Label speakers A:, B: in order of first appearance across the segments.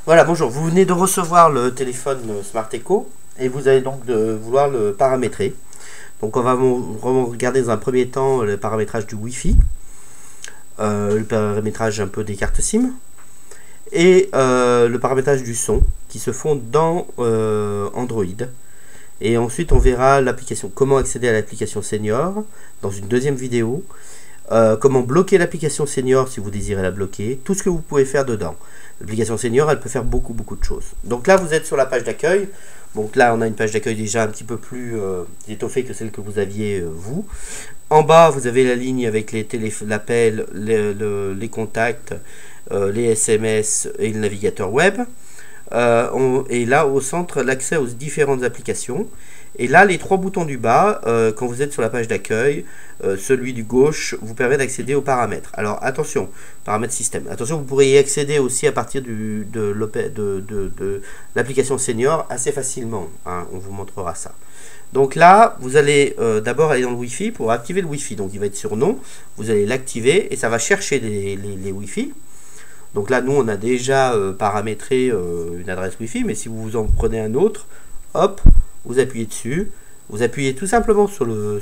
A: Voilà, bonjour, vous venez de recevoir le téléphone Smart Echo et vous allez donc vouloir le paramétrer. Donc on va regarder dans un premier temps le paramétrage du Wi-Fi, le paramétrage un peu des cartes SIM et le paramétrage du son qui se font dans Android. Et ensuite on verra l'application, comment accéder à l'application Senior dans une deuxième vidéo. Comment bloquer l'application Senior si vous désirez la bloquer, tout ce que vous pouvez faire dedans. L'application Senior, elle peut faire beaucoup de choses. Donc là, vous êtes sur la page d'accueil. Donc là, on a une page d'accueil déjà un petit peu plus étoffée que celle que vous aviez vous. En bas, vous avez la ligne avec l'appel, les contacts, les SMS et le navigateur web. Et là, au centre, l'accès aux différentes applications. Et là, les trois boutons du bas, quand vous êtes sur la page d'accueil, celui du gauche vous permet d'accéder aux paramètres. Alors attention, paramètres système. Attention, vous pourrez y accéder aussi à partir de l'application Senior assez facilement. Hein, on vous montrera ça. Donc là, vous allez d'abord aller dans le Wi-Fi pour activer le Wi-Fi. Donc il va être sur non. Vous allez l'activer et ça va chercher les Wi-Fi. Donc là, nous, on a déjà paramétré une adresse Wi-Fi, mais si vous en prenez un autre, hop, vous appuyez dessus, vous appuyez tout simplement sur le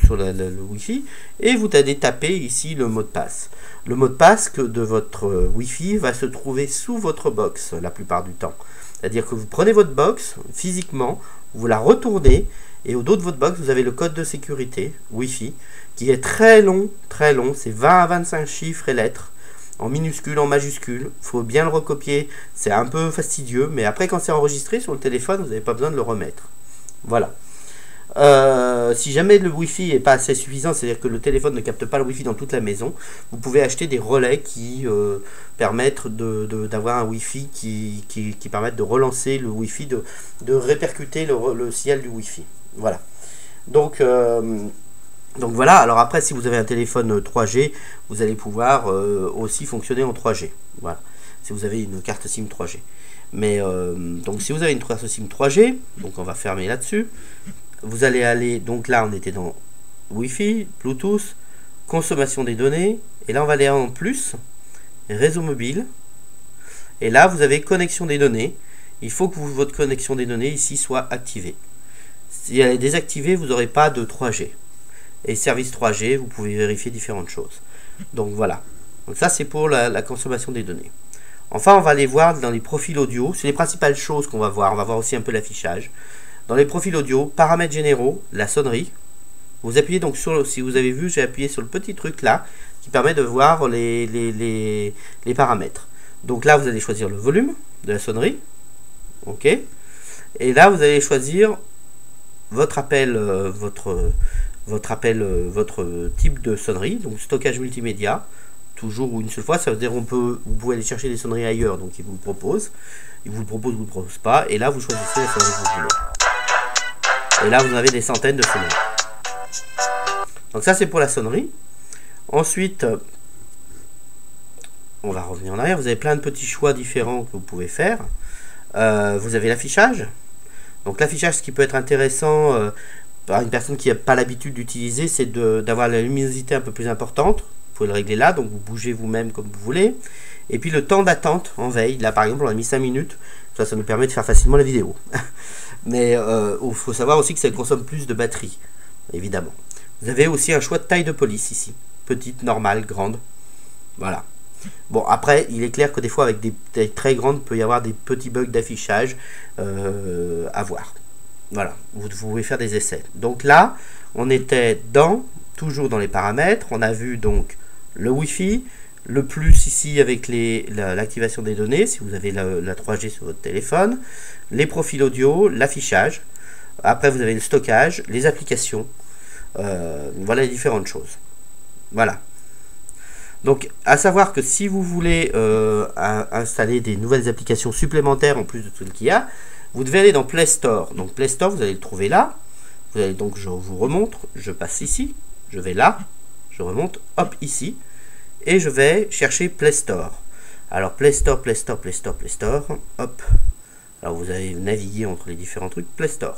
A: Wi-Fi et vous allez taper ici le mot de passe. Le mot de passe de votre Wi-Fi va se trouver sous votre box la plupart du temps. C'est-à-dire que vous prenez votre box physiquement, vous la retournez et au dos de votre box, vous avez le code de sécurité Wi-Fi qui est très long, c'est 20 à 25 chiffres et lettres. En minuscule, en majuscule, il faut bien le recopier, c'est un peu fastidieux, mais après quand c'est enregistré sur le téléphone, vous n'avez pas besoin de le remettre. Voilà. Si jamais le Wi-Fi n'est pas assez suffisant, c'est-à-dire que le téléphone ne capte pas le Wi-Fi dans toute la maison, vous pouvez acheter des relais qui permettent d'avoir un Wi-Fi qui permettent de relancer le Wi-Fi, de répercuter le signal du Wi-Fi. Voilà. Donc voilà, alors après si vous avez un téléphone 3G, vous allez pouvoir aussi fonctionner en 3G. Voilà, si vous avez une carte SIM 3G. Mais donc si vous avez une carte SIM 3G, donc on va fermer là-dessus. Vous allez aller, donc là on était dans Wi-Fi, Bluetooth, consommation des données, et là on va aller en plus, réseau mobile. Et là vous avez connexion des données. Il faut que votre connexion des données ici soit activée. Si elle est désactivée, vous n'aurez pas de 3G. Et service 3G, vous pouvez vérifier différentes choses. Donc voilà. Donc ça c'est pour la consommation des données. Enfin, on va aller voir dans les profils audio. C'est les principales choses qu'on va voir. On va voir aussi un peu l'affichage. Dans les profils audio, paramètres généraux, la sonnerie. Vous appuyez donc sur, si vous avez vu, j'ai appuyé sur le petit truc là qui permet de voir les paramètres. Donc là, vous allez choisir le volume de la sonnerie. OK. Et là, vous allez choisir votre appel, votre type de sonnerie, donc stockage multimédia, toujours ou une seule fois, ça veut dire vous pouvez aller chercher des sonneries ailleurs, donc il vous le propose, ou le propose pas, et là vous choisissez la sonnerie que vous voulez. Et là vous avez des centaines de sonneries. Donc ça c'est pour la sonnerie. Ensuite, on va revenir en arrière, vous avez plein de petits choix différents que vous pouvez faire. Vous avez l'affichage. Donc l'affichage, ce qui peut être intéressant par une personne qui n'a pas l'habitude d'utiliser, c'est d'avoir la luminosité un peu plus importante. Vous pouvez le régler là, donc vous bougez vous-même comme vous voulez. Et puis le temps d'attente en veille, là par exemple on a mis 5 minutes, ça nous permet de faire facilement la vidéo. Mais il faut savoir aussi que ça consomme plus de batterie, évidemment. Vous avez aussi un choix de taille de police ici, petite, normale, grande. Voilà. Bon, après, il est clair que des fois, avec des tailles très grandes, il peut y avoir des petits bugs d'affichage à voir. Voilà, vous pouvez faire des essais. Donc là, on était toujours dans les paramètres. On a vu donc le Wi-Fi, le plus ici avec l'activation des données, si vous avez la 3G sur votre téléphone, les profils audio, l'affichage. Après, vous avez le stockage, les applications. Voilà les différentes choses. Voilà. Donc, à savoir que si vous voulez installer des nouvelles applications supplémentaires en plus de tout ce qu'il y a, vous devez aller dans Play Store. Donc, Play Store, vous allez le trouver là. Vous allez donc, je vous remontre, je passe ici, je vais là, je remonte, hop, ici, et je vais chercher Play Store. Alors, Play Store, Play Store, Play Store, Play Store, hop. Alors, vous allez naviguer entre les différents trucs, Play Store.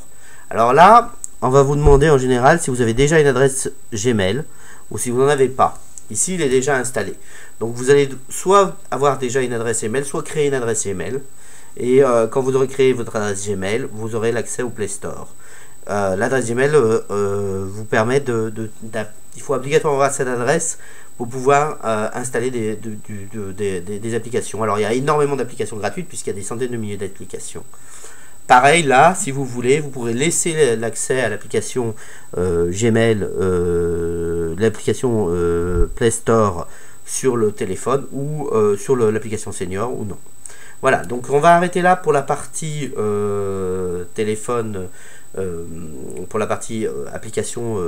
A: Alors là, on va vous demander en général si vous avez déjà une adresse Gmail ou si vous n'en avez pas. Ici, il est déjà installé. Donc, vous allez soit avoir déjà une adresse email, soit créer une adresse email. Et quand vous aurez créé votre adresse Gmail, vous aurez l'accès au Play Store. L'adresse Gmail vous permet il faut obligatoirement avoir cette adresse pour pouvoir installer des applications. Alors il y a énormément d'applications gratuites puisqu'il y a des centaines de milliers d'applications. Pareil là, si vous voulez, vous pourrez laisser l'accès à l'application Gmail, l'application Play Store sur le téléphone ou sur l'application Senior ou non. Voilà, donc on va arrêter là pour la partie téléphone, pour la partie application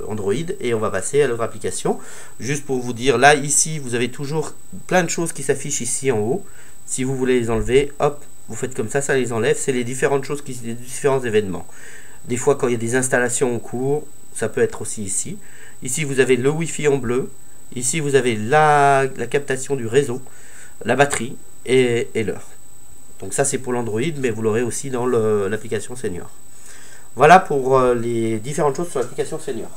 A: Android, et on va passer à l'autre application. Juste pour vous dire, là, ici, vous avez toujours plein de choses qui s'affichent ici en haut. Si vous voulez les enlever, hop, vous faites comme ça les enlève. C'est les différentes choses, les différents événements. Des fois, quand il y a des installations en cours, ça peut être aussi ici. Ici, vous avez le Wi-Fi en bleu. Ici, vous avez la captation du réseau, la batterie et l'heure. Donc ça, c'est pour l'Android, mais vous l'aurez aussi dans l'application Senior. Voilà pour les différentes choses sur l'application Senior.